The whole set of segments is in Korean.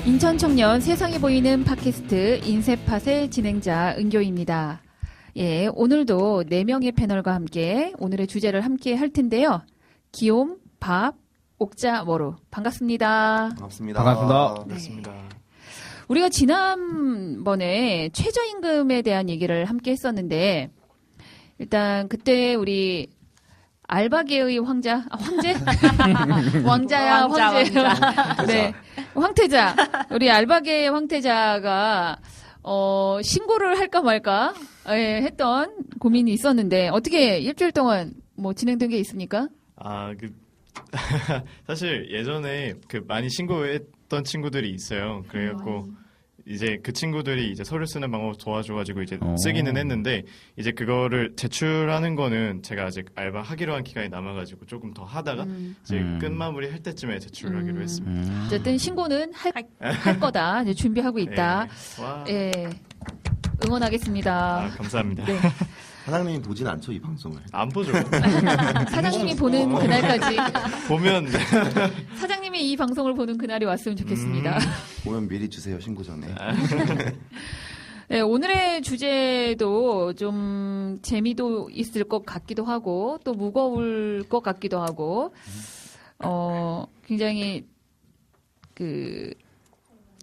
인천 청년 세상이 보이는 팟캐스트 인세팟의 진행자 은교입니다. 예, 오늘도 4명의 패널과 함께 오늘의 주제를 함께 할 텐데요. 기욤, 밥, 옥자, 머루. 반갑습니다. 반갑습니다. 반갑습니다. 네. 우리가 지난번에 최저임금에 대한 얘기를 함께 했었는데 일단 그때 우리 알바계의 황제? 왕자야, 황제야. 네. 황태자. 우리 알바계의 황태자가, 신고를 할까 말까, 예, 했던 고민이 있었는데, 어떻게 일주일 동안 뭐 진행된 게 있습니까? 사실 예전에 많이 신고했던 친구들이 있어요. 그래갖고, 이제 그 친구들이 이제 서류 쓰는 방법 도와줘가지고 이제 쓰기는 했는데 이제 그거를 제출하는 거는 제가 아직 알바하기로 한 기간이 남아가지고 조금 더 하다가 이제 끝마무리 할 때쯤에 제출하기로 했습니다. 어쨌든 신고는 할 거다. 이제 준비하고 있다. 네. 와. 예. 응원하겠습니다. 감사합니다. 네. 사장님이 보진 않죠, 이 방송을? 안 보죠. 사장님이 보는 그날까지. 보면 사장님이 이 방송을 보는 그날이 왔으면 좋겠습니다. 보면 미리 주세요, 신고 전에. 네, 오늘의 주제도 좀 재미도 있을 것 같기도 하고 또 무거울 것 같기도 하고 굉장히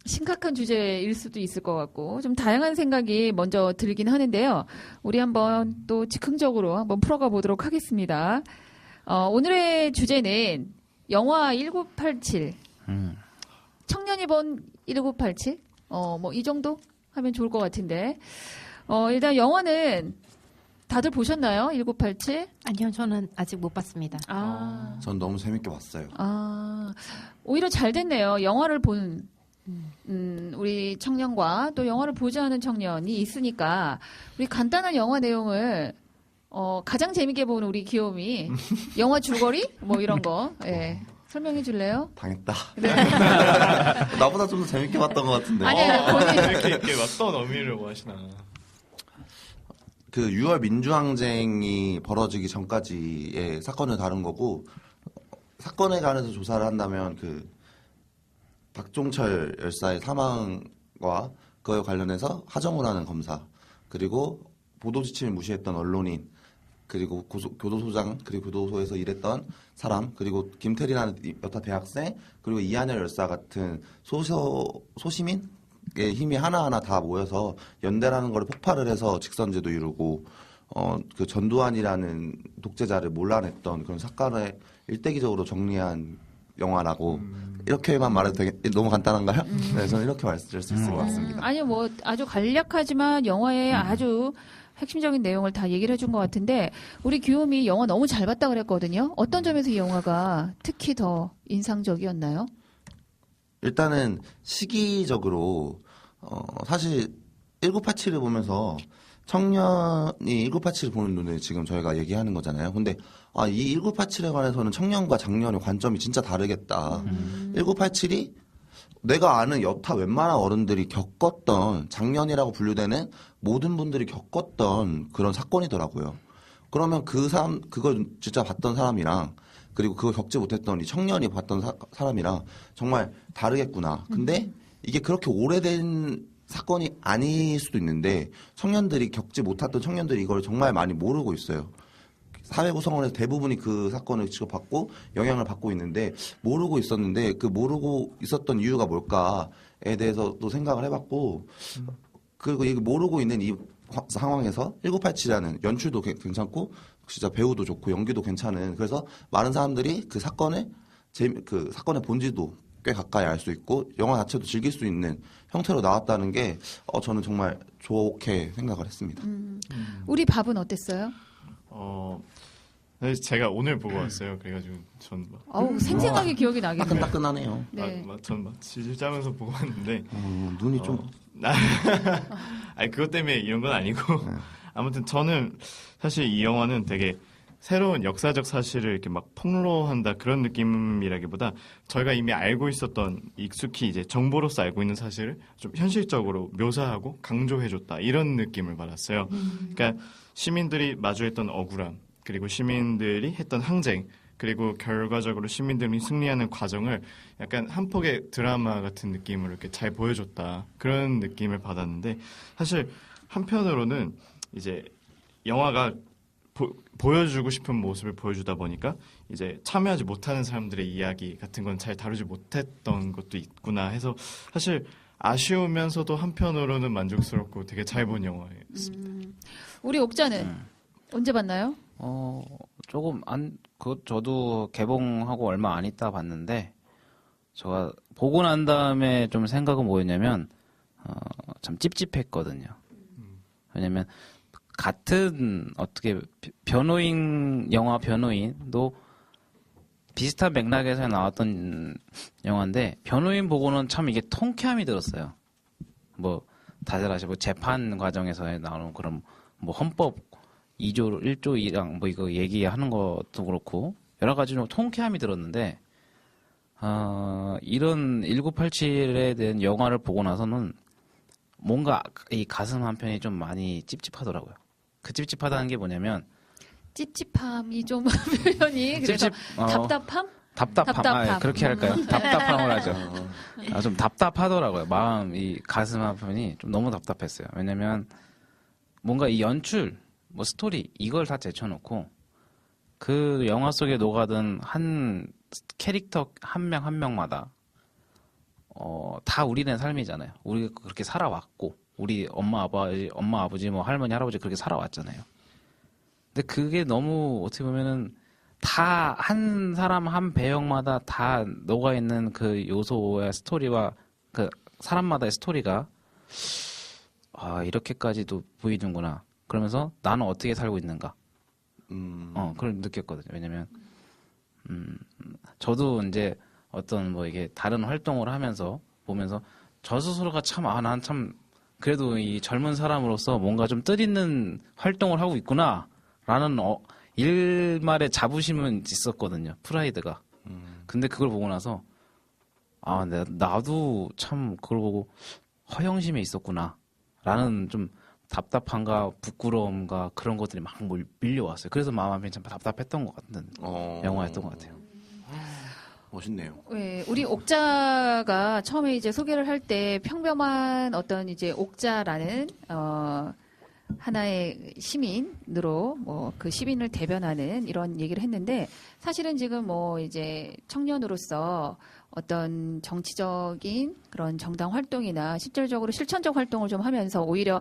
심각한 주제일 수도 있을 것 같고 좀 다양한 생각이 먼저 들긴 하는데요. 우리 한번 또 즉흥적으로 한번 풀어가 보도록 하겠습니다. 오늘의 주제는 영화 1987. 청년이 본 1987? 뭐 이 정도 하면 좋을 것 같은데. 일단 영화는 다들 보셨나요? 1987? 아니요, 저는 아직 못 봤습니다. 전 너무 재밌게 봤어요. 오히려 잘 됐네요. 영화를 본 우리 청년과 또 영화를 보지 않은 청년이 있으니까 우리 간단한 영화 내용을 가장 재밌게 본 우리 귀요미 영화 줄거리 뭐 이런 거 설명해 줄래요? 당했다. 네. 나보다 좀 더 재밌게 봤던 것 같은데. 아니요, 본인 이렇게 어떤 의미를 뭐 하시나. 그 6월 민주항쟁이 벌어지기 전까지의 사건을 다룬 거고, 사건에 관해서 조사를 한다면 박종철 열사의 사망과 그에 관련해서 하정우라는 검사, 그리고 보도 지침을 무시했던 언론인, 그리고 교도소장, 그리고 교도소에서 일했던 사람, 그리고 김태리라는 여타 대학생, 그리고 이한열 열사 같은 소시민의 힘이 하나하나 다 모여서 연대라는 걸 폭발을 해서 직선제도 이루고, 그 전두환이라는 독재자를 몰아냈던 그런 사건을 일대기적으로 정리한 영화라고 이렇게만 말해도 너무 간단한가요? 네, 저는 이렇게 말씀드릴 수 있을 것 같습니다. 아니요, 뭐 아주 간략하지만 영화의 아주 핵심적인 내용을 다 얘기를 해준 것 같은데 우리 귀요미 영화 너무 잘 봤다 그랬거든요. 어떤 점에서 이 영화가 특히 더 인상적이었나요? 일단은 시기적으로 사실 1987을 보면서 청년이 1987을 보는 눈에 지금 저희가 얘기하는 거잖아요. 근데 이 1987에 관해서는 청년과 장년의 관점이 진짜 다르겠다. 1987이 내가 아는 여타 웬만한 어른들이 겪었던 장년이라고 분류되는 모든 분들이 겪었던 그런 사건이더라고요. 그러면 그걸 진짜 봤던 사람이랑 그리고 그걸 겪지 못했던 이 청년이 봤던 사람이랑 정말 다르겠구나. 근데 이게 그렇게 오래된 사건이 아닐 수도 있는데 청년들이 겪지 못했던 청년들이 이걸 정말 많이 모르고 있어요. 사회 구성원에서 대부분이 그 사건을 취급받고 영향을 받고 있는데 모르고 있었는데 그 모르고 있었던 이유가 뭘까에 대해서 또 생각을 해봤고 그리고 이 모르고 있는 이 상황에서 1987이라는 연출도 괜찮고 진짜 배우도 좋고 연기도 괜찮은 그래서 많은 사람들이 그 사건의 본질도 꽤 가까이 알 수 있고 영화 자체도 즐길 수 있는 형태로 나왔다는 게 저는 정말 좋게 생각을 했습니다. 우리 밥은 어땠어요? 사실 제가 오늘 보고 왔어요. 그래가지고 전 생생하게 기억이 나겠네요. 따끈따끈하네요. 네. 전 질질 짜면서 보고 왔는데 눈이 좀 아니 그것 때문에 이런 건 아니고 아무튼 저는 사실 이 영화는 되게 새로운 역사적 사실을 이렇게 막 폭로한다 그런 느낌이라기보다 저희가 이미 알고 있었던 익숙히 이제 정보로서 알고 있는 사실을 좀 현실적으로 묘사하고 강조해줬다 이런 느낌을 받았어요. 그러니까 시민들이 마주했던 억울함 그리고 시민들이 했던 항쟁 그리고 결과적으로 시민들이 승리하는 과정을 약간 한 폭의 드라마 같은 느낌으로 이렇게 잘 보여줬다. 그런 느낌을 받았는데 사실 한편으로는 이제 영화가 보여주고 싶은 모습을 보여주다 보니까 이제 참여하지 못하는 사람들의 이야기 같은 건 잘 다루지 못했던 것도 있구나 해서 사실 아쉬우면서도 한편으로는 만족스럽고 되게 잘 본 영화였습니다. 우리 옥자는 언제 봤나요? 저도 개봉하고 얼마 안 있다 봤는데, 제가 보고 난 다음에 좀 생각은 뭐였냐면, 참 찝찝했거든요. 왜냐면, 같은, 영화 변호인도 비슷한 맥락에서 나왔던 영화인데, 변호인 보고는 참 이게 통쾌함이 들었어요. 다들 아시고, 재판 과정에서 나오는 그런, 헌법 2조, 1조 2랑 이거 얘기하는 것도 그렇고, 여러 가지 좀 통쾌함이 들었는데, 이런 1987에 대한 영화를 보고 나서는 뭔가 이 가슴 한편이 좀 많이 찝찝하더라고요. 그 찝찝하다는 게 뭐냐면, 찝찝함이 좀 표현이 그래서 답답함? 답답함. 그렇게 할까요? 답답함을 하죠. 좀 답답하더라고요. 이 가슴 한편이 좀 너무 답답했어요. 왜냐면 뭔가 이 연출, 스토리 이걸 다 제쳐놓고 그 영화 속에 녹아든 한 캐릭터 한 명 한 명마다 다 우리네 삶이잖아요. 우리가 그렇게 살아왔고 우리 엄마 아버지 할머니 할아버지 그렇게 살아왔잖아요. 근데 그게 너무 어떻게 보면은 다 한 사람 한 배역마다 다 녹아 있는 그 요소의 스토리와 그 사람마다의 스토리가 이렇게까지도 보이는구나. 그러면서 나는 어떻게 살고 있는가. 그걸 느꼈거든요. 왜냐면 저도 이제 어떤 이게 다른 활동을 하면서 보면서 저 스스로가 난 참 그래도 이 젊은 사람으로서 뭔가 좀 뜻있는 활동을 하고 있구나라는 일말의 자부심은 있었거든요. 프라이드가. 근데 그걸 보고 나서 나도 참 그걸 보고 허영심에 있었구나라는 좀 답답함과 부끄러움과 그런 것들이 막 밀려왔어요. 그래서 마음 한편이 참 답답했던 것 같은 영화였던 것 같아요. 멋있네요. 네, 우리 옥자가 처음에 이제 소개를 할 때 평범한 어떤 이제 옥자라는 하나의 시민으로 그 시민을 대변하는 이런 얘기를 했는데 사실은 지금 이제 청년으로서 어떤 정치적인 그런 정당 활동이나 실질적으로 실천적 활동을 좀 하면서 오히려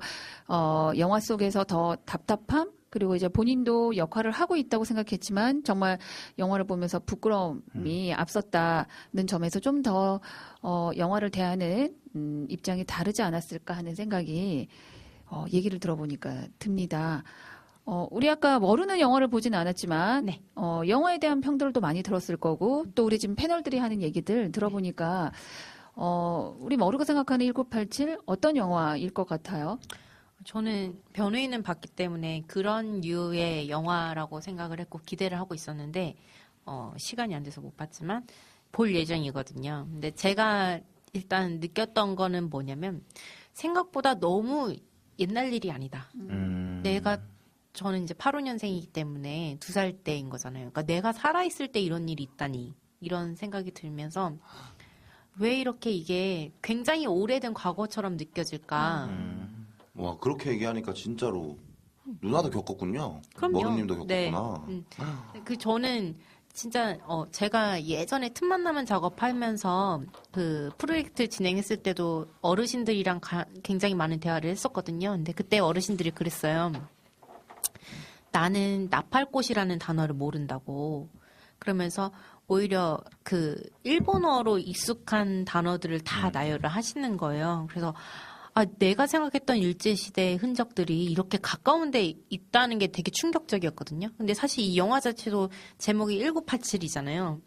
영화 속에서 더 답답함 그리고 이제 본인도 역할을 하고 있다고 생각했지만 정말 영화를 보면서 부끄러움이 앞섰다는 점에서 좀 더 영화를 대하는 입장이 다르지 않았을까 하는 생각이 얘기를 들어보니까 듭니다. 우리 아까 머루는 영화를 보지는 않았지만 네. 영화에 대한 평들도 많이 들었을 거고 또 우리 지금 패널들이 하는 얘기들 들어보니까 우리 머루가 생각하는 1987 어떤 영화일 것 같아요? 저는 변호인은 봤기 때문에 그런 류의 영화라고 생각을 했고 기대를 하고 있었는데 시간이 안 돼서 못 봤지만 볼 예정이거든요. 근데 제가 일단 느꼈던 거는 뭐냐면 생각보다 너무 옛날 일이 아니다. 저는 이제 85년생이기 때문에 2살 때인 거잖아요. 그러니까 내가 살아있을 때 이런 일이 있다니 이런 생각이 들면서 왜 이렇게 이게 굉장히 오래된 과거처럼 느껴질까. 와, 그렇게 얘기하니까 진짜로 누나도 겪었군요. 그럼요. 머루님도 네. 겪었구나. 저는 진짜 제가 예전에 틈만 나면 작업하면서 그 프로젝트 진행했을 때도 어르신들이랑 굉장히 많은 대화를 했었거든요. 근데 그때 어르신들이 그랬어요. 나는 나팔꽃이라는 단어를 모른다고. 그러면서 오히려 그 일본어로 익숙한 단어들을 다 나열을 하시는 거예요. 그래서 내가 생각했던 일제시대의 흔적들이 이렇게 가까운 데 있다는 게 되게 충격적이었거든요. 근데 사실 이 영화 자체도 제목이 1987이잖아요.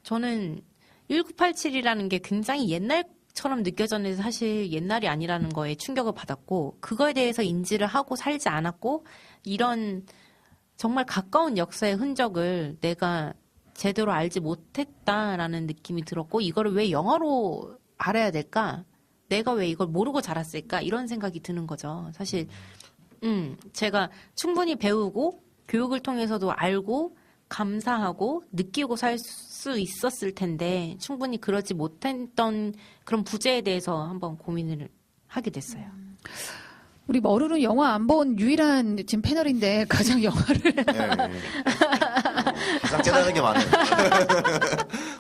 저는 1987이라는 게 굉장히 옛날처럼 느껴졌는데 사실 옛날이 아니라는 거에 충격을 받았고 그거에 대해서 인지를 하고 살지 않았고 이런 정말 가까운 역사의 흔적을 내가 제대로 알지 못했다라는 느낌이 들었고 이거를 왜 영화로 알아야 될까? 내가 왜 이걸 모르고 자랐을까? 이런 생각이 드는 거죠. 사실 제가 충분히 배우고 교육을 통해서도 알고 감사하고 느끼고 살 수 있었을 텐데 충분히 그러지 못했던 그런 부재에 대해서 한번 고민을 하게 됐어요. 우리 머루는 영화 안 본 유일한 지금 패널인데 가장 영화를 네. 가장 깨달은 게 많아요.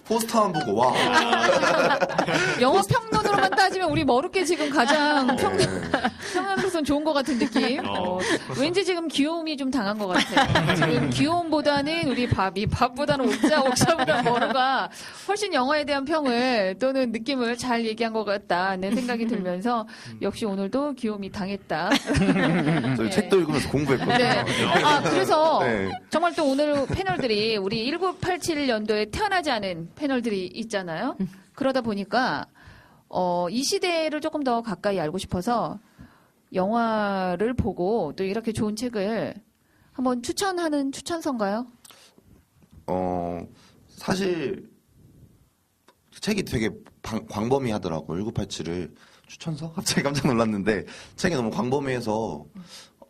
포스터만 보고 와. 영화 평론으로만 따지면 우리 머루께 지금 가장 평론으로선 좋은 것 같은 느낌. 왠지 지금 귀여움이 좀 당한 것 같아요. 지금 귀여움보다는 우리 밥보다는 옥자보다 머루가 훨씬 영화에 대한 평을 또는 느낌을 잘 얘기한 것 같다는 생각이 들면서 역시 오늘도 귀여움이 당했다. 저희 책도 읽으면서 공부했거든요. 네. 그래서 네. 정말 또 오늘 패널들이 우리 1987년도에 태어나지 않은 패널들이 있잖아요. 그러다 보니까 이 시대를 조금 더 가까이 알고 싶어서 영화를 보고 또 이렇게 좋은 책을 한번 추천하는 추천서인가요? 사실 책이 되게 광범위하더라고요. 1987을 추천서? 갑자기 깜짝 놀랐는데 책이 너무 광범위해서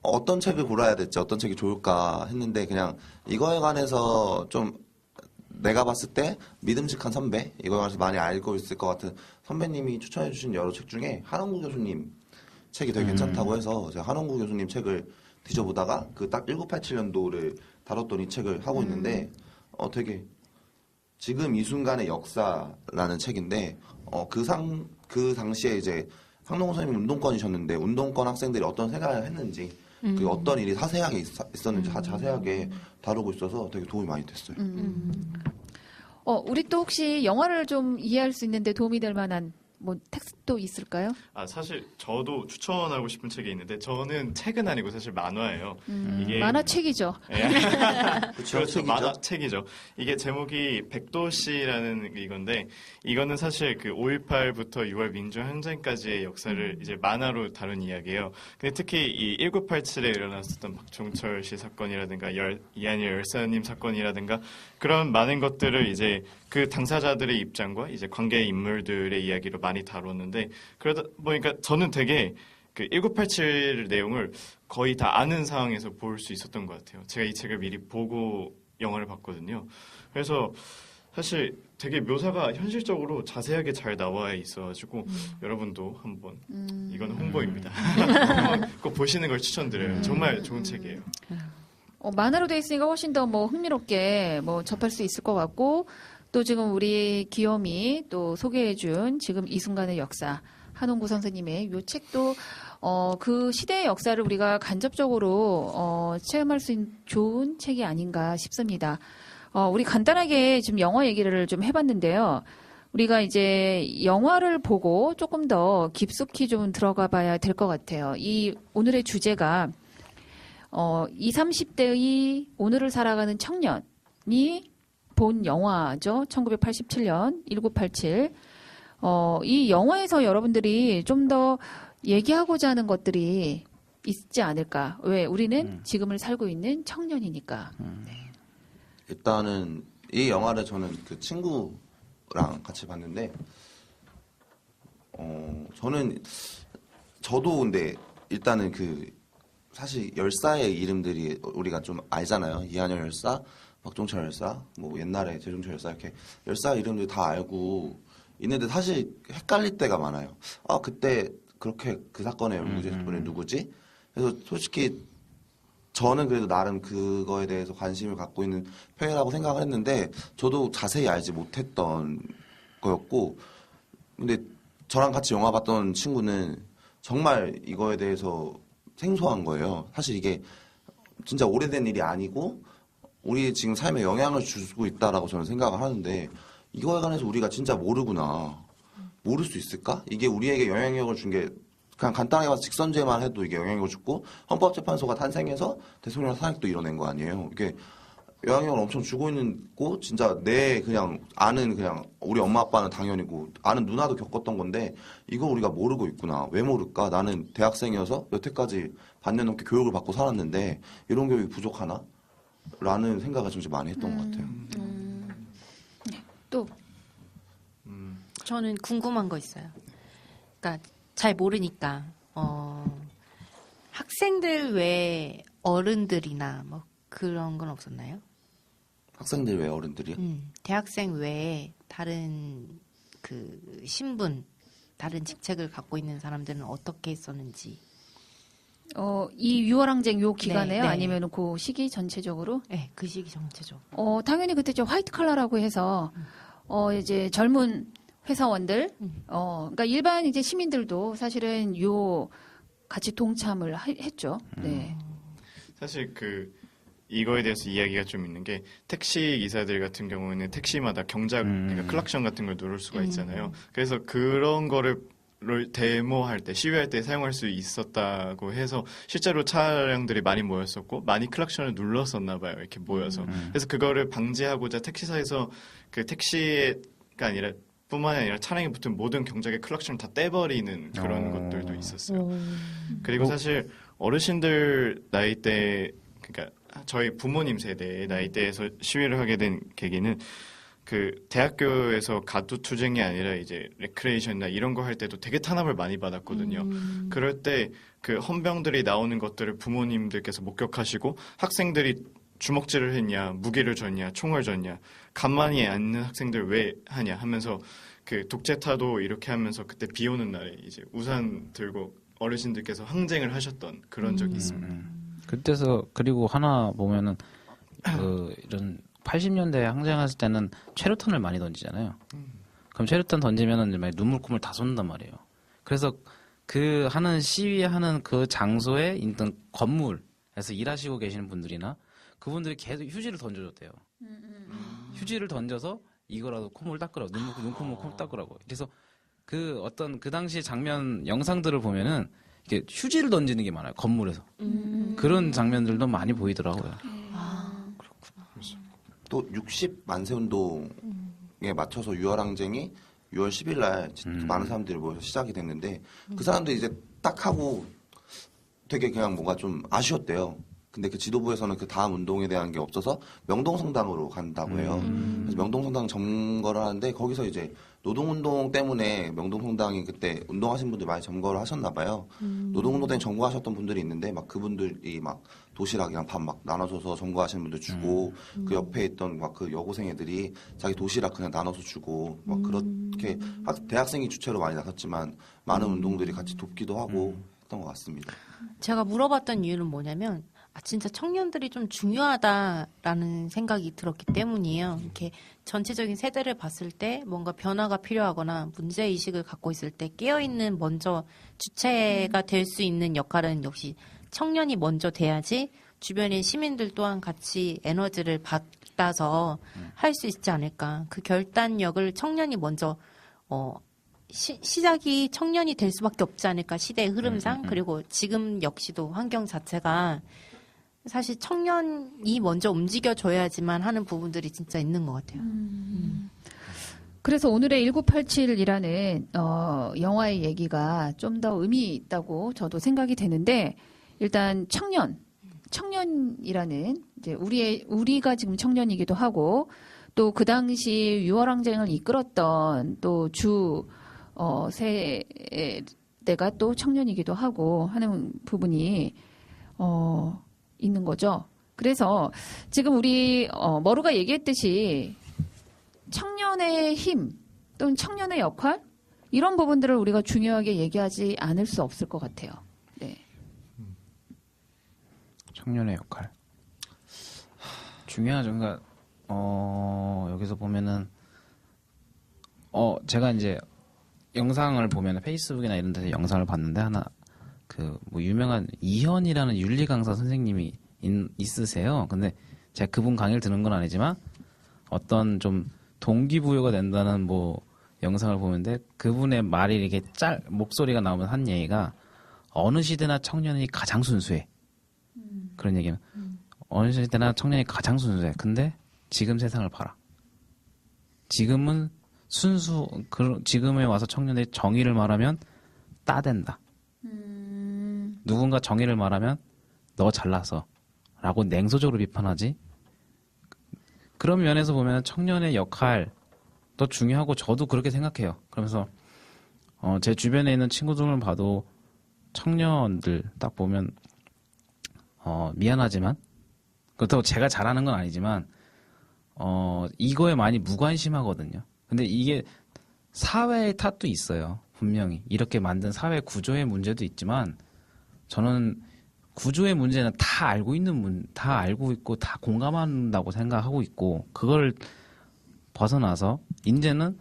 어떤 책을 골라야 될지 어떤 책이 좋을까 했는데 그냥 이거에 관해서 좀 내가 봤을 때 믿음직한 선배 이거에 관해서 많이 알고 있을 것 같은 선배님이 추천해 주신 여러 책 중에 한홍구 교수님 책이 되게 괜찮다고 해서 제가 한홍구 교수님 책을 뒤져보다가 그 딱 1987년도를 다뤘던 이 책을 하고 있는데 되게 지금 이 순간의 역사라는 책인데 그 당시에 이제 상동훈 선생님이 운동권이셨는데 운동권 학생들이 어떤 생각을 했는지 그 어떤 일이 자세하게 있었는지 자세하게 다루고 있어서 되게 도움이 많이 됐어요. 우리 또 혹시 영화를 좀 이해할 수 있는데 도움이 될 만한 뭐 텍스트도 있을까요? 사실 저도 추천하고 싶은 책이 있는데 저는 책은 아니고 사실 만화예요. 이게 만화책이죠. 그렇죠. 만화책이죠. 이게 제목이 백도시라는 이건데 이거는 사실 그 5.18부터 6월 민주항쟁까지의 역사를 이제 만화로 다룬 이야기예요. 근데 특히 이 1987에 일어났었던 박종철 씨 사건이라든가 이한일 열사님 사건이라든가 그런 많은 것들을 이제 그 당사자들의 입장과 이제 관계 인물들의 이야기로 많이 다뤘는데 그러다 보니까 저는 되게 그 1987 내용을 거의 다 아는 상황에서 볼 수 있었던 것 같아요. 제가 이 책을 미리 보고 영화를 봤거든요. 그래서 사실 되게 묘사가 현실적으로 자세하게 잘 나와 있어가지고 여러분도 한번 이거는 홍보입니다. 한번 꼭 보시는 걸 추천드려요. 정말 좋은 책이에요. 만화로 돼 있으니까 훨씬 더 뭐 흥미롭게 뭐 접할 수 있을 것 같고 또 지금 우리 귀요미 또 소개해준 지금 이 순간의 역사 한홍구 선생님의 이 책도 그 시대의 역사를 우리가 간접적으로 체험할 수 있는 좋은 책이 아닌가 싶습니다. 우리 간단하게 지금 영화 얘기를 좀 해봤는데요. 우리가 이제 영화를 보고 조금 더 깊숙이 좀 들어가 봐야 될 것 같아요. 이 오늘의 주제가 20, 30대의 오늘을 살아가는 청년이 본 영화죠. 1987년 1987. 이 영화에서 여러분들이 좀 더 얘기하고자 하는 것들이 있지 않을까. 왜? 우리는 지금을 살고 있는 청년이니까. 일단은 이 영화를 저는 그 친구랑 같이 봤는데 저도 근데 일단은 그 사실 열사의 이름들이 우리가 좀 알잖아요. 이한열 열사, 박종철 열사, 뭐 옛날에 재종철 열사 이렇게 열사 이름들 다 알고 있는데 사실 헷갈릴 때가 많아요. 그때 그렇게 그 사건의 무죄수분이 누구지? 그래서 솔직히 저는 그래도 나름 그거에 대해서 관심을 갖고 있는 편이라고 생각을 했는데 저도 자세히 알지 못했던 거였고 근데 저랑 같이 영화 봤던 친구는 정말 이거에 대해서 생소한 거예요. 사실 이게 진짜 오래된 일이 아니고 우리 지금 삶에 영향을 주고 있다라고 저는 생각을 하는데 이거에 관해서 우리가 진짜 모르구나. 모를 수 있을까? 이게 우리에게 영향력을 준 게 그냥 간단하게 봐서 직선제만 해도 이게 영향력을 줬고 헌법재판소가 탄생해서 대통령 탄핵도 이뤄낸 거 아니에요. 이게 영향력을 엄청 주고 있고 진짜 내 그냥 아는 그냥 우리 엄마 아빠는 당연히고 아는 누나도 겪었던 건데 이거 우리가 모르고 있구나. 왜 모를까? 나는 대학생이어서 여태까지 반년 넘게 교육을 받고 살았는데 이런 교육이 부족하나? 라는 생각을 좀 많이 했던 것 같아요. 또 저는 궁금한 거 있어요. 그러니까 잘 모르니까 학생들 외에 어른들이나 뭐 그런 건 없었나요? 학생들 외 어른들이요? 대학생 외에 다른 그 신분, 다른 직책을 갖고 있는 사람들은 어떻게 했었는지. 이 6월 항쟁 요 기간에요? 네. 아니면 그 시기 전체적으로? 네, 그 시기 전체죠. 당연히 그때 저 화이트 칼라라고 해서 이제 젊은 회사원들, 그러니까 일반 이제 시민들도 사실은 같이 동참을 했죠. 네. 사실 이거에 대해서 이야기가 좀 있는 게 택시 기사들 같은 경우에는 택시마다 그러니까 클락션 같은 걸 누를 수가 있잖아요. 그래서 그런 거를 데모할 때, 시위할 때 사용할 수 있었다고 해서 실제로 차량들이 많이 모였었고 많이 클락션을 눌렀었나 봐요. 이렇게 모여서. 그래서 그거를 방지하고자 택시사에서 그 택시가 아니라 뿐만 아니라 차량에 붙은 모든 경적의 클락션을 다 떼버리는 그런 것들도 있었어요. 그리고 사실 어르신들 나이대, 그러니까 저희 부모님 세대의 나이대에서 시위를 하게 된 계기는 대학교에서 가두 투쟁이 아니라 이제 레크레이션이나 이런 거 할 때도 되게 탄압을 많이 받았거든요. 그럴 때 그 헌병들이 나오는 것들을 부모님들께서 목격하시고 학생들이 주먹질을 했냐, 무기를 줬냐, 총을 줬냐, 가만히 앉는 학생들 왜 하냐 하면서 독재타도 이렇게 하면서 그때 비 오는 날에 이제 우산 들고 어르신들께서 항쟁을 하셨던 그런 적이 있습니다. 그때서 그리고 하나 보면은 이런 80년대 항쟁했을 때는 최루탄을 많이 던지잖아요. 그럼 최루탄 던지면은 이제 눈물콧물 다 쏟는단 말이에요. 그래서 하는 시위하는 그 장소에 있던 건물에서 일하시고 계시는 분들이나 그분들이 계속 휴지를 던져줬대요. 휴지를 던져서 이거라도 콧물 닦으라고, 눈콧물 콧물 닦으라고. 그래서 그 당시 장면 영상들을 보면은 이게 휴지를 던지는 게 많아요. 건물에서. 그런 장면들도 많이 보이더라고요. 또 60만세 운동에 맞춰서 6월 항쟁이 6월 10일 날 많은 사람들이 모여서 시작이 됐는데 그 사람들이 이제 딱 하고 되게 그냥 뭔가 좀 아쉬웠대요. 근데 그 지도부에서는 그 다음 운동에 대한 게 없어서 명동성당으로 간다고 해요. 그래서 명동성당 점거를 하는데 거기서 이제 노동운동 때문에 명동성당이 그때 운동하신 분들 많이 점거를 하셨나 봐요. 노동운동 때문에 점거하셨던 분들이 있는데 막 그분들이 막 도시락이랑 밥 막 나눠줘서 점거하시는 분들 주고 그 옆에 있던 막 그 여고생 애들이 자기 도시락 그냥 나눠서 주고 막 그렇게 대학생이 주체로 많이 나섰지만 많은 운동들이 같이 돕기도 하고 했던 것 같습니다. 제가 물어봤던 이유는 뭐냐면 진짜 청년들이 좀 중요하다라는 생각이 들었기 때문이에요. 이렇게 전체적인 세대를 봤을 때 뭔가 변화가 필요하거나 문제의식을 갖고 있을 때 깨어있는 먼저 주체가 될 수 있는 역할은 역시 청년이 먼저 돼야지 주변의 시민들 또한 같이 에너지를 받아서 할 수 있지 않을까. 그 결단력을 청년이 먼저 시작이 청년이 될 수밖에 없지 않을까. 시대의 흐름상. 그리고 지금 역시도 환경 자체가 사실 청년이 먼저 움직여줘야지만 하는 부분들이 진짜 있는 것 같아요. 그래서 오늘의 1987이라는 영화의 얘기가 좀 더 의미 있다고 저도 생각이 되는데 일단 청년이라는 이제 우리가 지금 청년이기도 하고 또 그 당시 6월 항쟁을 이끌었던 또 세대가 또 청년이기도 하고 하는 부분이 있는 거죠. 그래서 지금 우리 머루가 얘기했듯이 청년의 힘 또는 청년의 역할 이런 부분들을 우리가 중요하게 얘기하지 않을 수 없을 것 같아요. 네. 청년의 역할 중요하죠. 그러니까 여기서 보면은 제가 이제 영상을 보면 페이스북이나 이런 데서 영상을 봤는데 하나 뭐 유명한 이현이라는 윤리 강사 선생님이 있으세요. 근데 제가 그분 강의를 듣는 건 아니지만 어떤 좀 동기부여가 된다는 뭐 영상을 보는데 그분의 말이 이렇게 목소리가 나오면 한 얘기가 어느 시대나 청년이 가장 순수해. 그런 얘기는 어느 시대나 청년이 가장 순수해. 근데 지금 세상을 봐라. 지금은 지금에 와서 청년들이 정의를 말하면 따댄다. 누군가 정의를 말하면 너 잘나서 라고 냉소적으로 비판하지. 그런 면에서 보면 청년의 역할도 중요하고 저도 그렇게 생각해요. 그러면서 제 주변에 있는 친구들을 봐도 청년들 딱 보면 미안하지만 그렇다고 제가 잘하는 건 아니지만 이거에 많이 무관심하거든요. 근데 이게 사회의 탓도 있어요. 분명히 이렇게 만든 사회 구조의 문제도 있지만 저는 구조의 문제는 다 알고 있고 다 공감한다고 생각하고 있고 그걸 벗어나서 이제는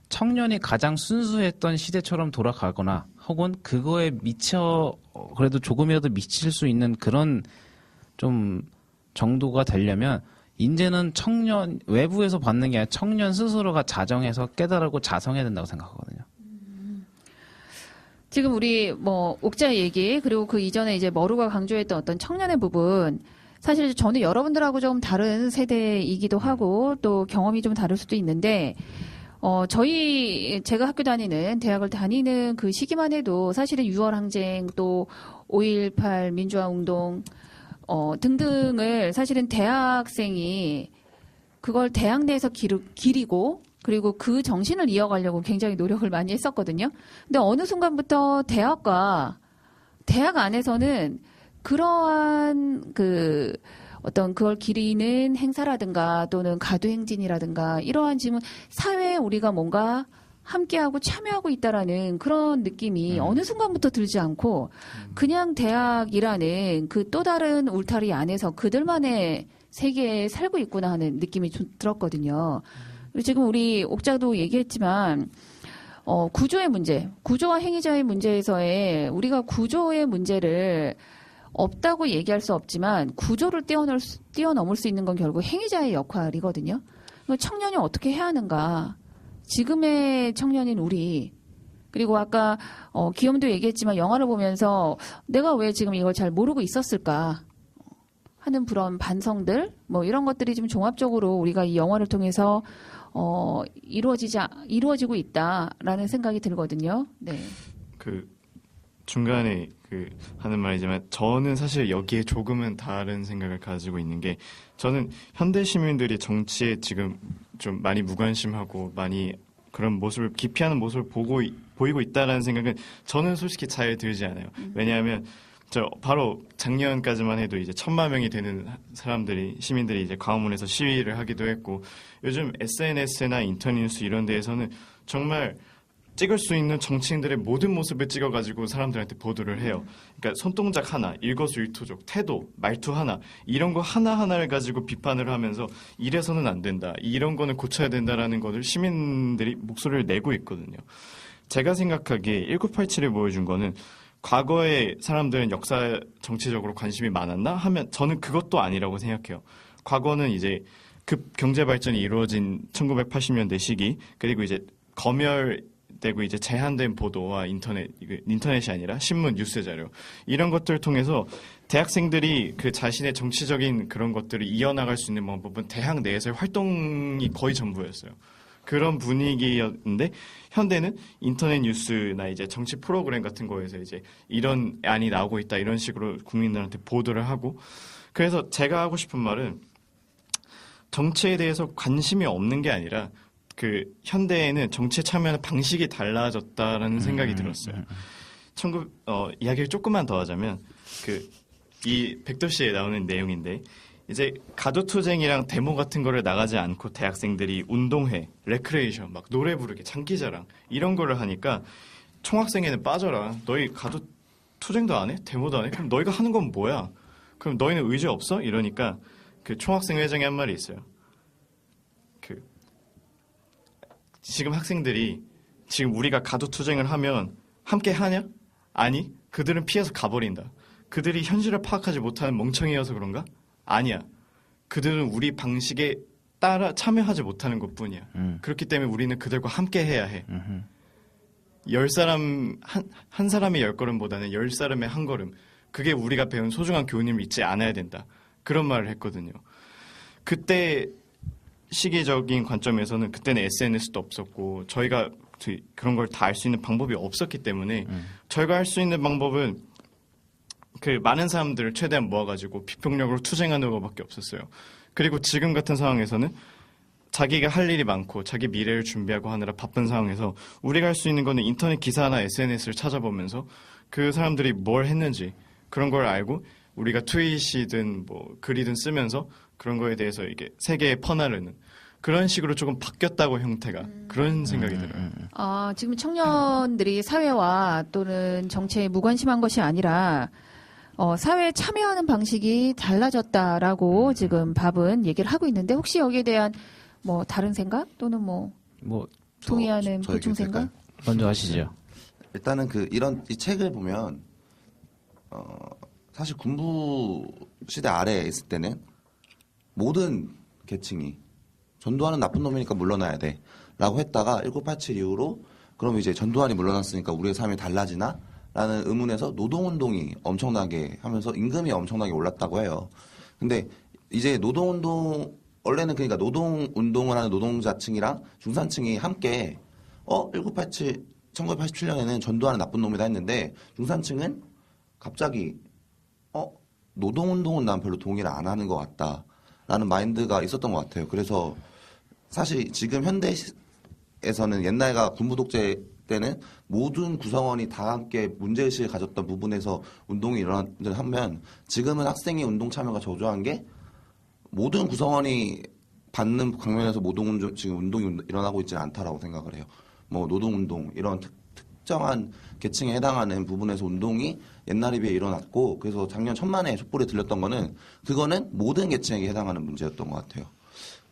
청년이 가장 순수했던 시대처럼 돌아가거나 혹은 그거에 그래도 조금이라도 미칠 수 있는 그런 좀 정도가 되려면 이제는 외부에서 받는 게 아니라 청년 스스로가 자정해서 깨달고 자성해야 된다고 생각하거든요. 지금 우리 옥자 얘기 그리고 그 이전에 이제 머루가 강조했던 어떤 청년의 부분 사실 저는 여러분들하고 좀 다른 세대이기도 하고 또 경험이 좀 다를 수도 있는데 제가 학교 다니는 대학을 다니는 그 시기만 해도 사실은 6월 항쟁 또 5.18 민주화 운동 등등을 사실은 대학생이 그걸 대학 내에서 기리고 그리고 그 정신을 이어가려고 굉장히 노력을 많이 했었거든요. 근데 어느 순간부터 대학 안에서는 그러한 그걸 기리는 행사라든가 또는 가두행진이라든가 이러한 지금 사회에 우리가 뭔가 함께하고 참여하고 있다라는 그런 느낌이 어느 순간부터 들지 않고 그냥 대학이라는 그 또 다른 울타리 안에서 그들만의 세계에 살고 있구나 하는 느낌이 좀 들었거든요. 그리고 지금 우리 옥자도 얘기했지만 구조의 문제, 구조와 행위자의 문제에서의 우리가 구조의 문제를 없다고 얘기할 수 없지만 구조를 뛰어넘을 수 있는 건 결국 행위자의 역할이거든요. 청년이 어떻게 해야 하는가? 지금의 청년인 우리 그리고 아까 기욤도 얘기했지만 영화를 보면서 내가 왜 지금 이걸 잘 모르고 있었을까 하는 그런 반성들 이런 것들이 좀 종합적으로 우리가 이 영화를 통해서 이루어지고 있다라는 생각이 들거든요. 네. 그 중간에 하는 말이지만 저는 사실 여기에 조금은 다른 생각을 가지고 있는 게 저는 현대 시민들이 정치에 지금 좀 많이 무관심하고 많이 그런 모습을 기피하는 모습을 보이고 있다라는 생각은 저는 솔직히 잘 들지 않아요. 왜냐하면 바로 작년까지만 해도 이제 1,000만 명이 되는 시민들이 이제 광화문에서 시위를 하기도 했고 요즘 SNS나 인터넷 뉴스 이런 데에서는 정말 찍을 수 있는 정치인들의 모든 모습을 찍어가지고 사람들한테 보도를 해요. 그러니까 손동작 하나, 일거수일투족, 태도, 말투 하나 이런 거 하나하나를 가지고 비판을 하면서 이래서는 안 된다. 이런 거는 고쳐야 된다라는 것을 시민들이 목소리를 내고 있거든요. 제가 생각하기에 1987을 보여준 거는 과거에 사람들은 역사 정치적으로 관심이 많았나 하면 저는 그것도 아니라고 생각해요. 과거는 이제 급 경제 발전이 이루어진 1980년대 시기 그리고 이제 검열되고 이제 제한된 보도와 인터넷이 아니라 신문, 뉴스 자료 이런 것들을 통해서 대학생들이 그 자신의 정치적인 그런 것들을 이어나갈 수 있는 방법은 대학 내에서의 활동이 거의 전부였어요. 그런 분위기였는데 현대는 인터넷 뉴스나 이제 정치 프로그램 같은 거에서 이제 이런 안이 나오고 있다 이런 식으로 국민들한테 보도를 하고 그래서 제가 하고 싶은 말은 정치에 대해서 관심이 없는 게 아니라 그 현대에는 정치에 참여하는 방식이 달라졌다라는 생각이 들었어요. 이야기를 조금만 더 하자면 이 백도시에 나오는 내용인데 이제 가두투쟁이랑 데모 같은 거를 나가지 않고 대학생들이 운동회, 레크레이션, 막 노래 부르기, 장기자랑 이런 거를 하니까 총학생회는 빠져라. 너희 가두투쟁도 안 해? 데모도 안 해? 그럼 너희가 하는 건 뭐야? 그럼 너희는 의지 없어? 이러니까 그 총학생 회장이 한 말이 있어요. 지금 학생들이 지금 우리가 가두투쟁을 하면 함께 하냐? 아니, 그들은 피해서 가버린다. 그들이 현실을 파악하지 못하는 멍청이여서 그런가? 아니야. 그들은 우리 방식에 따라 참여하지 못하는 것뿐이야. 그렇기 때문에 우리는 그들과 함께 해야 해. 10사람, 한 사람의 10걸음보다는 10사람의 한 걸음. 그게 우리가 배운 소중한 교훈임을 잊지 않아야 된다. 그런 말을 했거든요. 그때 시기적인 관점에서는 그때는 SNS도 없었고 저희가 그런 걸 다 알 수 있는 방법이 없었기 때문에 저희가 할 수 있는 방법은 그 많은 사람들을 최대한 모아가지고 비폭력으로 투쟁하는 것밖에 없었어요. 그리고 지금 같은 상황에서는 자기가 할 일이 많고 자기 미래를 준비하고 하느라 바쁜 상황에서 우리가 할 수 있는 거는 인터넷 기사나 SNS를 찾아보면서 그 사람들이 뭘 했는지 그런 걸 알고 우리가 트윗이든 뭐 글이든 쓰면서 그런 거에 대해서 이게 세계에 퍼나르는 그런 식으로 조금 바뀌었다고 형태가 그런 생각이 들어요. 아, 지금 청년들이 사회와 또는 정치에 무관심한 것이 아니라 사회에 참여하는 방식이 달라졌다라고 지금 밥은 얘기를 하고 있는데 혹시 여기에 대한 뭐 다른 생각 또는 뭐 동의하는 저 보충 생각? 얘기할까요? 먼저 하시죠. 일단은 이 책을 보면 사실 군부 시대 아래에 있을 때는 모든 계층이 전두환은 나쁜 놈이니까 물러나야 돼 라고 했다가 1987 이후로 그럼 이제 전두환이 물러났으니까 우리의 삶이 달라지나? 라는 의문에서 노동운동이 엄청나게 하면서 임금이 엄청나게 올랐다고 해요. 근데 이제 노동운동 원래는 그러니까 노동운동을 하는 노동자층이랑 중산층이 함께 1987년에는 전두환은 나쁜 놈이다 했는데 중산층은 갑자기 노동운동은 난 별로 동의를 안 하는 것 같다라는 마인드가 있었던 것 같아요. 그래서 사실 지금 현대에서는 옛날과 군부독재 때는 모든 구성원이 다 함께 문제의식을 가졌던 부분에서 운동이 일어나면 지금은 학생의 운동 참여가 저조한 게 모든 구성원이 받는 방면에서 지금 운동이 일어나고 있지는 않다라고 생각을 해요. 뭐 노동운동 이런 특정한 계층에 해당하는 부분에서 운동이 옛날에 비해 일어났고 그래서 작년 천만에 촛불에 들렸던 그거는 모든 계층에게 해당하는 문제였던 것 같아요.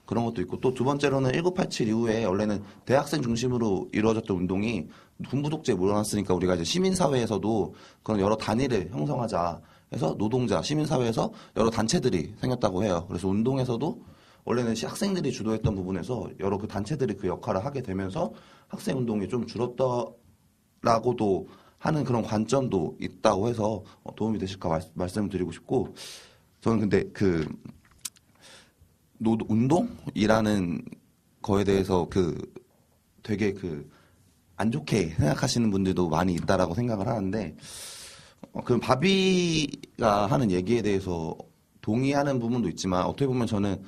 그런 것도 있고 또 두 번째로는 1987 이후에 원래는 대학생 중심으로 이루어졌던 운동이 군부독재에 물러났으니까 우리가 이제 시민사회에서도 그런 여러 단위를 형성하자 해서 노동자, 시민사회에서 여러 단체들이 생겼다고 해요. 그래서 운동에서도 원래는 학생들이 주도했던 부분에서 여러 그 단체들이 그 역할을 하게 되면서 학생 운동이 좀 줄었다라고도 하는 그런 관점도 있다고 해서 도움이 되실까 말씀을 드리고 싶고 저는 근데 운동이라는 거에 대해서 되게 안 좋게 생각하시는 분들도 많이 있다라고 생각을 하는데 그 바비가 하는 얘기에 대해서 동의하는 부분도 있지만 어떻게 보면 저는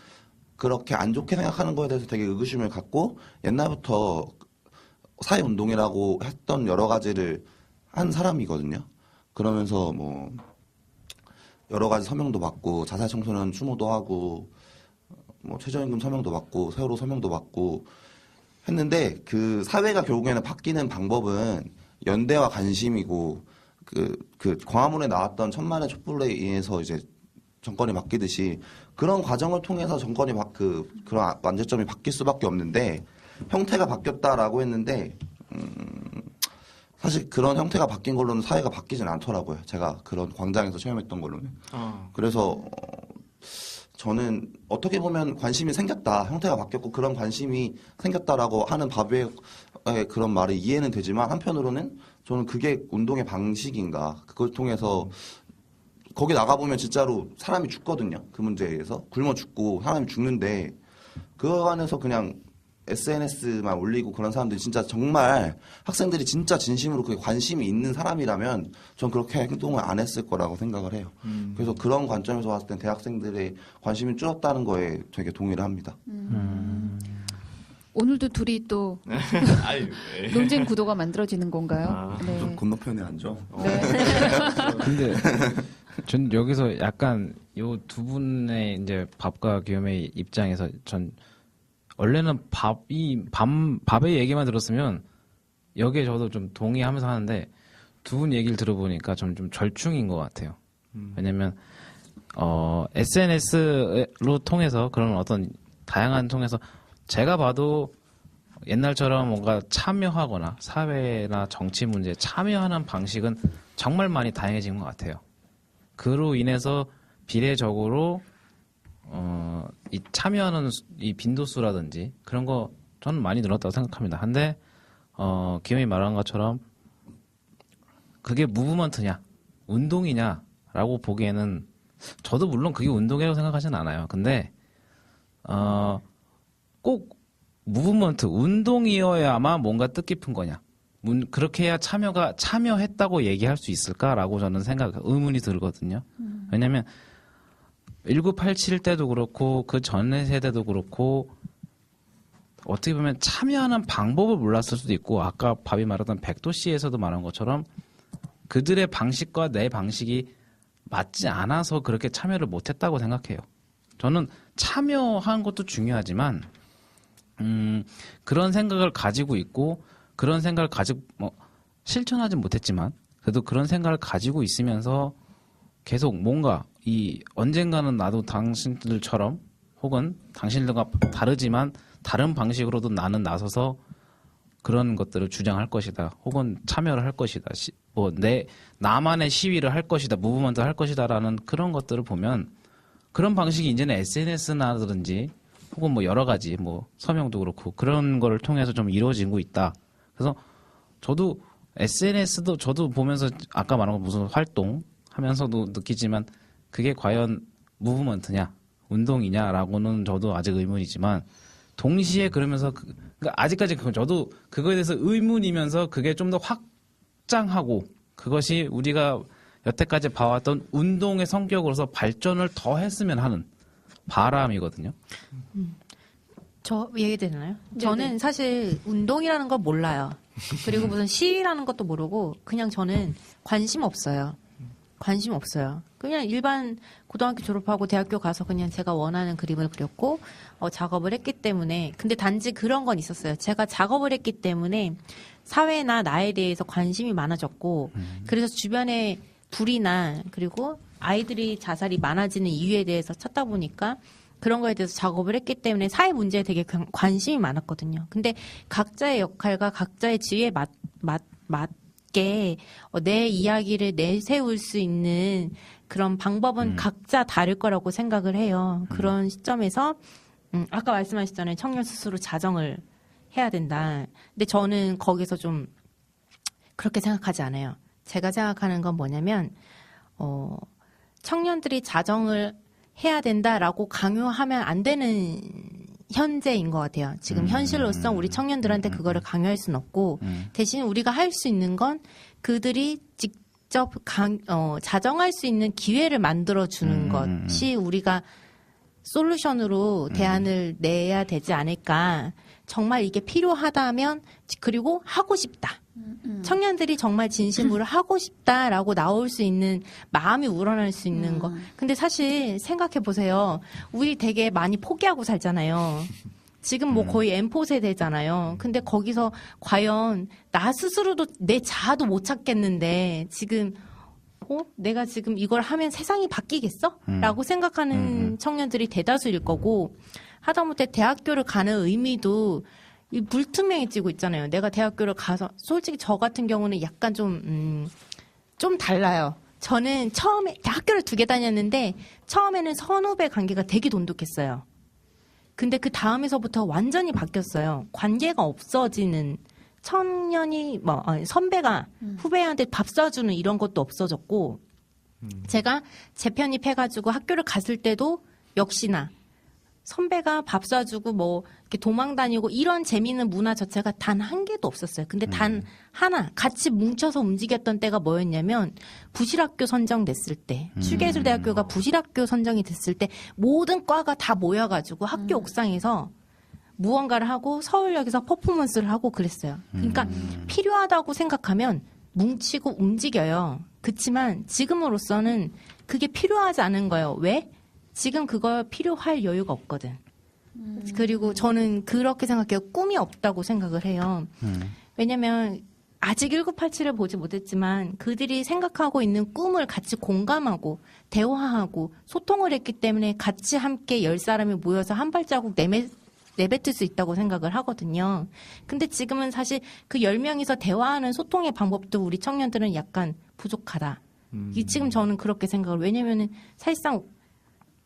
그렇게 안 좋게 생각하는 거에 대해서 되게 의구심을 갖고 옛날부터 사회운동이라고 했던 여러 가지를 한 사람이거든요. 그러면서 뭐 여러 가지 서명도 받고 자살청소년 추모도 하고 뭐 최저임금 서명도 받고 세월호 서명도 받고 했는데 그 사회가 결국에는 바뀌는 방법은 연대와 관심이고 그 광화문에 나왔던 천만의 촛불에 의해서 이제 정권이 바뀌듯이 그런 과정을 통해서 정권이 그런 완제점이 바뀔 수밖에 없는데 형태가 바뀌었다라고 했는데 사실 그런 형태가 바뀐 걸로는 사회가 바뀌진 않더라고요. 제가 그런 광장에서 체험했던 걸로는. 그래서 저는 어떻게 보면 관심이 생겼다. 형태가 바뀌었고 그런 관심이 생겼다라고 하는 바비의 그런 말이 이해는 되지만 한편으로는 저는 그게 운동의 방식인가. 그걸 통해서 거기 나가보면 진짜로 사람이 죽거든요. 그 문제에 의해서. 굶어 죽고 사람이 죽는데 그거 안에서 그냥 SNS만 올리고 그런 사람들이 진짜 정말 학생들이 진짜 진심으로 그게 관심이 있는 사람이라면 전 그렇게 행동을 안 했을 거라고 생각을 해요. 그래서 그런 관점에서 봤을 땐 대학생들의 관심이 줄었다는 거에 되게 동의를 합니다. 오늘도 둘이 또 아유, 논쟁 구도가 만들어지는 건가요? 네. 좀 건너편에 앉아. 네. 근데 전 여기서 약간 요 두 분의 이제 밥과 귀염의 입장에서 전 원래는 밥의 얘기만 들었으면 여기에 저도 좀 동의하면서 하는데 두 분 얘기를 들어보니까 좀 절충인 것 같아요. 왜냐면 SNS로 통해서 그런 어떤 다양한 통해서 제가 봐도 옛날처럼 뭔가 참여하거나 사회나 정치 문제에 참여하는 방식은 정말 많이 다양해진 것 같아요. 그로 인해서 비례적으로 이 참여하는 이 빈도수라든지 그런 거 저는 많이 늘었다고 생각합니다. 한데 기욤이 말한 것처럼 그게 무브먼트냐 운동이냐라고 보기에는 저도 물론 그게 운동이라고 생각하지는 않아요. 근데 꼭 무브먼트 운동이어야만 뭔가 뜻깊은 거냐 그렇게 해야 참여했다고 얘기할 수 있을까라고 저는 의문이 들거든요. 왜냐하면 1987 때도 그렇고 그 전의 세대도 그렇고 어떻게 보면 참여하는 방법을 몰랐을 수도 있고 아까 밥이 말하던 백도씨에서도 말한 것처럼 그들의 방식과 내 방식이 맞지 않아서 그렇게 참여를 못했다고 생각해요. 저는 참여한 것도 중요하지만 그런 생각을 가지고 있고 그런 생각을 가지고 실천하진 못했지만 그래도 그런 생각을 가지고 있으면서 계속 뭔가 언젠가는 나도 당신들처럼 혹은 당신들과 다르지만 다른 방식으로도 나는 나서서 그런 것들을 주장할 것이다. 혹은 참여를 할 것이다. 나만의 시위를 할 것이다. 무브먼트 할 것이다라는 그런 것들을 보면 그런 방식이 이제는 SNS나든지 혹은 여러 가지 서명도 그렇고 그런 거를 통해서 좀 이루어지고 있다. 그래서 저도 SNS도 저도 보면서 아까 말한 거 무슨 활동 하면서도 느끼지만 그게 과연 무브먼트냐 운동이냐라고는 저도 아직 의문이지만 동시에 그러면서 그러니까 아직까지 저도 그거에 대해서 의문이면서 그게 좀 더 확장하고 그것이 우리가 여태까지 봐왔던 운동의 성격으로서 발전을 더 했으면 하는 바람이거든요. 저 얘기해도 되나요? 네네. 저는 사실 운동이라는 걸 몰라요. 그리고 무슨 시위라는 것도 모르고 그냥 저는 관심 없어요. 관심 없어요. 그냥 일반 고등학교 졸업하고 대학교 가서 그냥 제가 원하는 그림을 그렸고 작업을 했기 때문에 근데 단지 그런 건 있었어요. 제가 작업을 했기 때문에 사회나 나에 대해서 관심이 많아졌고 그래서 주변에 불이나 그리고 아이들이 자살이 많아지는 이유에 대해서 찾다 보니까 그런 거에 대해서 작업을 했기 때문에 사회 문제에 되게 관심이 많았거든요. 근데 각자의 역할과 각자의 지위에 맞게 내 이야기를 내세울 수 있는 그런 방법은 각자 다를 거라고 생각을 해요. 그런 시점에서 아까 말씀하셨잖아요. 청년 스스로 자정을 해야 된다. 근데 저는 거기서 좀 그렇게 생각하지 않아요. 제가 생각하는 건 뭐냐면 청년들이 자정을 해야 된다라고 강요하면 안 되는 현재인 것 같아요. 지금 현실로서 우리 청년들한테 그거를 강요할 수는 없고 대신 우리가 할 수 있는 건 그들이 직접 자정할 수 있는 기회를 만들어주는 것이 우리가 솔루션으로 대안을 내야 되지 않을까. 정말 이게 필요하다면 그리고 하고 싶다. 청년들이 정말 진심으로 하고 싶다라고 나올 수 있는 마음이 우러날 수 있는 거. 근데 사실 생각해 보세요. 우리 되게 많이 포기하고 살잖아요. 지금 거의 M4 세대잖아요. 근데 거기서 과연 나 스스로도 내 자아도 못 찾겠는데 지금 내가 지금 이걸 하면 세상이 바뀌겠어? 라고 생각하는 청년들이 대다수일 거고 하다못해 대학교를 가는 의미도 불투명해지고 있잖아요. 내가 대학교를 가서 솔직히 저 같은 경우는 약간 좀 달라요. 저는 처음에 학교를 2개 다녔는데 처음에는 선후배 관계가 되게 돈독했어요. 근데 그 다음에서부터 완전히 바뀌었어요. 관계가 없어지는 청년이 선배가 후배한테 밥 사주는 이런 것도 없어졌고 제가 재편입해가지고 학교를 갔을 때도 역시나 선배가 밥 사주고 이렇게 도망 다니고 이런 재미있는 문화 자체가 단 한 개도 없었어요. 근데 단 하나 같이 뭉쳐서 움직였던 때가 뭐였냐면 부실학교 선정됐을 때 추계예술대학교가 부실학교 선정이 됐을 때 모든 과가 다 모여가지고 학교 옥상에서 무언가를 하고 서울역에서 퍼포먼스를 하고 그랬어요. 그러니까 필요하다고 생각하면 뭉치고 움직여요. 그렇지만 지금으로서는 그게 필요하지 않은 거예요. 왜? 지금 그거 필요할 여유가 없거든. 그리고 저는 그렇게 생각해요. 꿈이 없다고 생각을 해요. 왜냐면 아직 1987을 보지 못했지만 그들이 생각하고 있는 꿈을 같이 공감하고 대화하고 소통을 했기 때문에 같이 함께 10사람이 모여서 한 발자국 내뱉을 수 있다고 생각을 하거든요. 근데 지금은 사실 그 10명이서 대화하는 소통의 방법도 우리 청년들은 약간 부족하다. 지금 저는 그렇게 생각을. 왜냐면은 사실상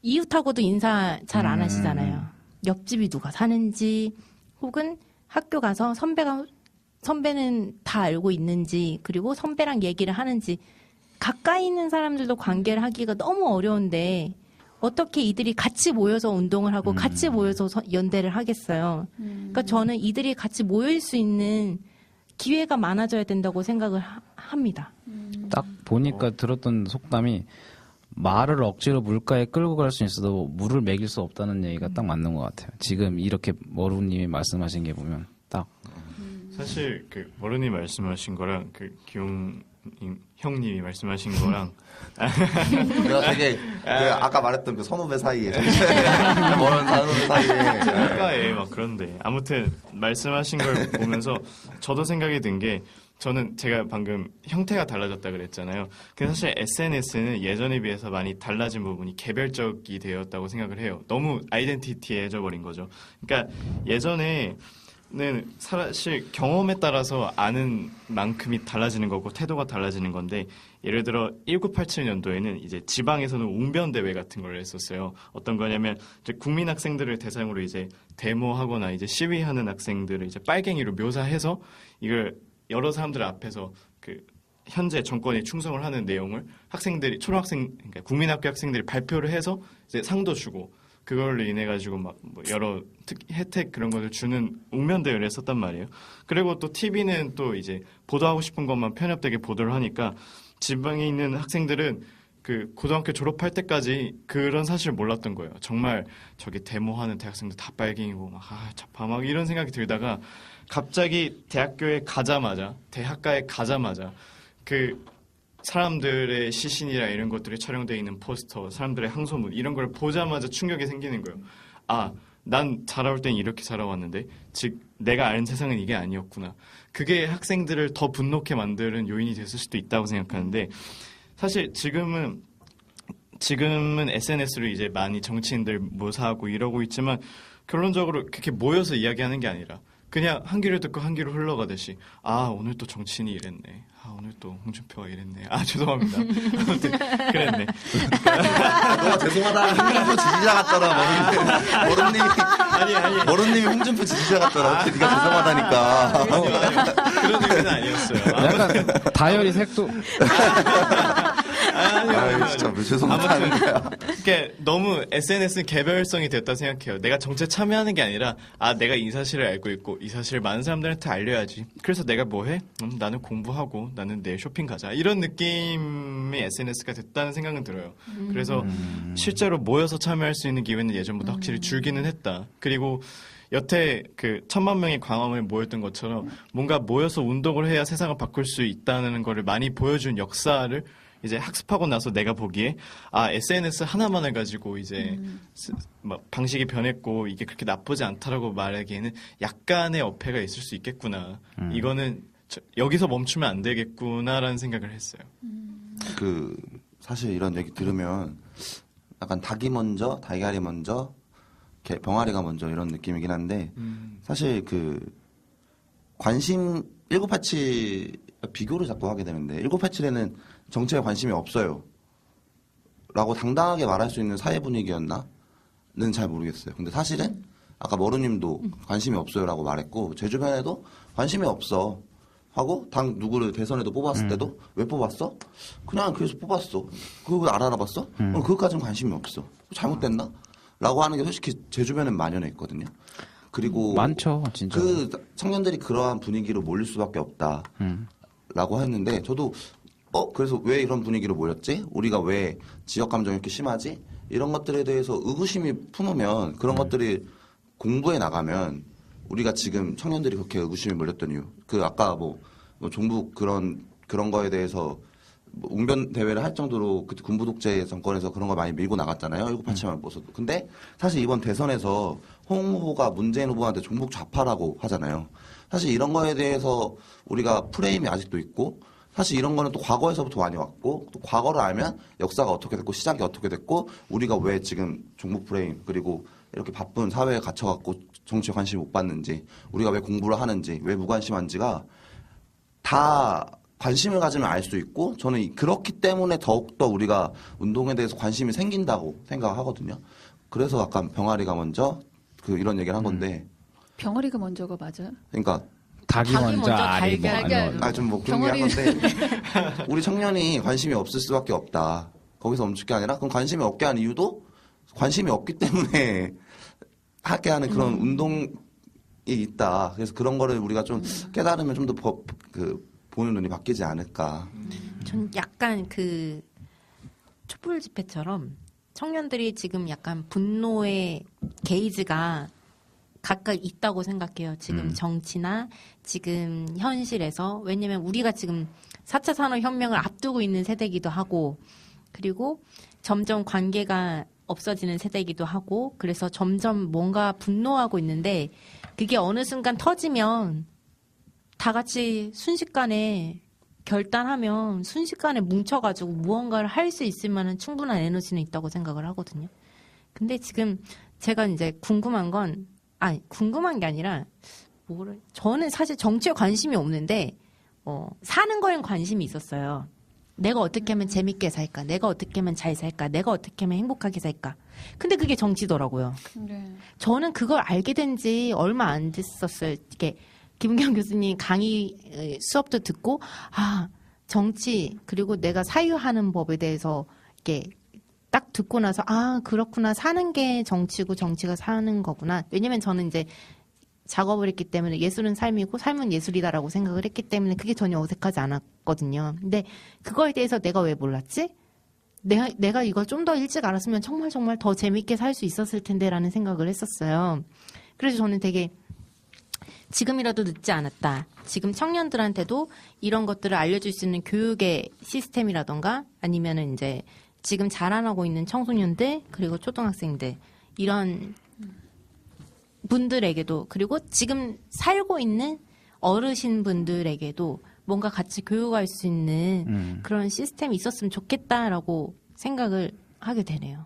이웃하고도 인사 잘 안 하시잖아요. 옆집이 누가 사는지 혹은 학교 가서 선배는 다 알고 있는지 그리고 선배랑 얘기를 하는지 가까이 있는 사람들도 관계를 하기가 너무 어려운데 어떻게 이들이 같이 모여서 운동을 하고 같이 모여서 연대를 하겠어요. 그러니까 저는 이들이 같이 모일 수 있는 기회가 많아져야 된다고 생각을 합니다. 딱 보니까 들었던 속담이 말을 억지로 물가에 끌고 갈 수 있어도 물을 먹일 수 없다는 얘기가 딱 맞는 것 같아요. 지금 이렇게 머루님이 말씀하신 게 보면 딱 사실 그 머루님 말씀하신 거랑 그 기용 형님이 말씀하신 거랑 내가 되게 아까 말했던 그 선후배 사이에 먼 선후배 사이에 평가에 막 그런데 아무튼 말씀하신 걸 보면서 저도 생각이 든 게 저는 제가 방금 형태가 달라졌다 그랬잖아요. 근데 사실 SNS는 예전에 비해서 많이 달라진 부분이 개별적이 되었다고 생각을 해요. 너무 아이덴티티해져 버린 거죠. 그러니까 예전에는 사실 경험에 따라서 아는 만큼이 달라지는 거고 태도가 달라지는 건데 예를 들어 1987년도에는 이제 지방에서는 웅변대회 같은 걸 했었어요. 어떤 거냐면 이제 국민 학생들을 대상으로 이제 데모하거나 이제 시위하는 학생들을 이제 빨갱이로 묘사해서 이걸 여러 사람들 앞에서 그 현재 정권에 충성을 하는 내용을 학생들이 초등학생 그러니까 국민학교 학생들이 발표를 해서 이제 상도 주고 그걸로 인해 가지고 막 뭐 여러 혜택 그런 것을 주는 웅변 대회를 했었단 말이에요. 그리고 또 TV는 또 이제 보도하고 싶은 것만 편협되게 보도를 하니까 지방에 있는 학생들은 그 고등학교 졸업할 때까지 그런 사실을 몰랐던 거예요. 정말 저기 데모하는 대학생들 다 빨갱이고 막 자파 막 이런 생각이 들다가 갑자기 대학교에 가자마자 대학가에 가자마자 그 사람들의 시신이라 이런 것들이 촬영되어 있는 포스터, 사람들의 항소문 이런 걸 보자마자 충격이 생기는 거예요. 아, 난 자라올 땐 이렇게 자라왔는데 즉 내가 아는 세상은 이게 아니었구나. 그게 학생들을 더 분노케 만드는 요인이 됐을 수도 있다고 생각하는데 사실 지금은 SNS로 이제 많이 정치인들 모사하고 이러고 있지만 결론적으로 그렇게 모여서 이야기하는 게 아니라 그냥 한 귀를 듣고 한 귀로 흘러가듯이 아 오늘 또 정치인이 이랬네. 아 오늘 또 홍준표가 이랬네. 아 죄송합니다. 아무튼 그랬네. 너가 죄송하다. 홍준표 지지자 같더라. 아니 머른님이 홍준표 지지자 같더라. 어떻게 네가 죄송하다니까. 그런 의미는 아니었어요. 약간 다이어리 색도 아유, 진짜 죄송하다는 거야. 그러니까 너무 SNS는 개별성이 됐다 생각해요. 내가 정치에 참여하는 게 아니라 아 내가 이 사실을 알고 있고 이 사실을 많은 사람들한테 알려야지. 그래서 내가 뭐 해? 나는 공부하고 나는 내일 쇼핑 가자. 이런 느낌의 SNS가 됐다는 생각은 들어요. 그래서 실제로 모여서 참여할 수 있는 기회는 예전보다 확실히 줄기는 했다. 그리고 여태 그 1000만 명의 광화문에 모였던 것처럼 뭔가 모여서 운동을 해야 세상을 바꿀 수 있다는 거를 많이 보여준 역사를 이제 학습하고 나서 내가 보기에 아 SNS 하나만을 가지고 이제 막 방식이 변했고 이게 그렇게 나쁘지 않다라고 말하기에는 약간의 어폐가 있을 수 있겠구나. 이거는 여기서 멈추면 안 되겠구나라는 생각을 했어요. 그 사실 이런 얘기 들으면 약간 닭이 먼저, 달걀이 먼저, 병아리가 먼저 이런 느낌이긴 한데 사실 그 관심 1987 비교를 자꾸 하게 되는데 1987에는 정치에 관심이 없어요. 라고 당당하게 말할 수 있는 사회 분위기였나? 는 잘 모르겠어요. 근데 사실은 아까 머루님도 관심이 없어요라고 말했고 제 주변에도 관심이 없어 하고 당 누구를 대선에도 뽑았을 때도 왜 뽑았어? 그냥 그래서 뽑았어. 그걸 알아봤어? 그것까지는 관심이 없어. 잘못됐나? 라고 하는 게 솔직히 제 주변엔 만연해 있거든요. 그리고 많죠, 진짜. 그 청년들이 그러한 분위기로 몰릴 수밖에 없다. 라고 했는데 저도 그래서 왜 이런 분위기로 모였지? 우리가 왜 지역 감정이 이렇게 심하지? 이런 것들에 대해서 의구심이 품으면 그런 것들이 공부해 나가면 우리가 지금 청년들이 그렇게 의구심이 몰렸던 이유. 그 아까 뭐 종북 그런 거에 대해서 뭐 웅변 대회를 할 정도로 그 군부 독재 정권에서 그런 걸 많이 밀고 나갔잖아요. 1987만 모습도. 근데 사실 이번 대선에서 홍 후보가 문재인 후보한테 종북 좌파라고 하잖아요. 사실 이런 거에 대해서 우리가 프레임이 아직도 있고 사실 이런 거는 또 과거에서부터 많이 왔고 또 과거를 알면 역사가 어떻게 됐고 시작이 어떻게 됐고 우리가 왜 지금 종북 프레임 그리고 이렇게 바쁜 사회에 갇혀갖고 정치에 관심을 못 받는지 우리가 왜 공부를 하는지 왜 무관심한지가 다 관심을 가지면 알 수 있고 저는 그렇기 때문에 더욱더 우리가 운동에 대해서 관심이 생긴다고 생각하거든요. 그래서 아까 병아리가 먼저 이런 얘기를 한 건데 병아리가 먼저가 맞아요? 그러니까 닭이 먼저 알이 뭐 달걀. 좀 뭐 그런 게 한 건데 우리 청년이 관심이 없을 수밖에 없다. 거기서 멈출 게 아니라 그럼 관심이 없게 하는 이유도 관심이 없기 때문에 하게 하는 그런 운동이 있다. 그래서 그런 거를 우리가 좀 깨달으면 좀 더 보는 눈이 바뀌지 않을까. 전 약간 그 촛불 집회처럼 청년들이 지금 약간 분노의 게이지가 각각 있다고 생각해요. 지금 정치나 지금 현실에서. 왜냐면 우리가 지금 4차 산업혁명을 앞두고 있는 세대이기도 하고 그리고 점점 관계가 없어지는 세대이기도 하고 그래서 점점 뭔가 분노하고 있는데 그게 어느 순간 터지면 다 같이 순식간에 결단하면 순식간에 뭉쳐가지고 무언가를 할 수 있을 만한 충분한 에너지는 있다고 생각을 하거든요. 근데 지금 제가 이제 궁금한 게 아니라 저는 사실 정치에 관심이 없는데 사는 거엔 관심이 있었어요. 내가 어떻게 하면 재밌게 살까? 내가 어떻게 하면 잘 살까? 내가 어떻게 하면 행복하게 살까? 근데 그게 정치더라고요. 네. 저는 그걸 알게 된 지 얼마 안 됐었어요. 이게 김은경 교수님 강의 수업도 듣고 정치 그리고 내가 사유하는 법에 대해서 이렇게 딱 듣고 나서 그렇구나. 사는 게 정치고 정치가 사는 거구나. 왜냐면 저는 이제 작업을 했기 때문에 예술은 삶이고 삶은 예술이다라고 생각을 했기 때문에 그게 전혀 어색하지 않았거든요. 근데 그거에 대해서 내가 왜 몰랐지? 내가 이걸 좀 더 일찍 알았으면 정말 더 재밌게 살 수 있었을 텐데라는 생각을 했었어요. 그래서 저는 되게 지금이라도 늦지 않았다. 지금 청년들한테도 이런 것들을 알려줄 수 있는 교육의 시스템이라던가 아니면은 이제 지금 자라나고 있는 청소년들 그리고 초등학생들 이런 분들에게도 그리고 지금 살고 있는 어르신분들에게도 뭔가 같이 교육할 수 있는 그런 시스템이 있었으면 좋겠다라고 생각을 하게 되네요.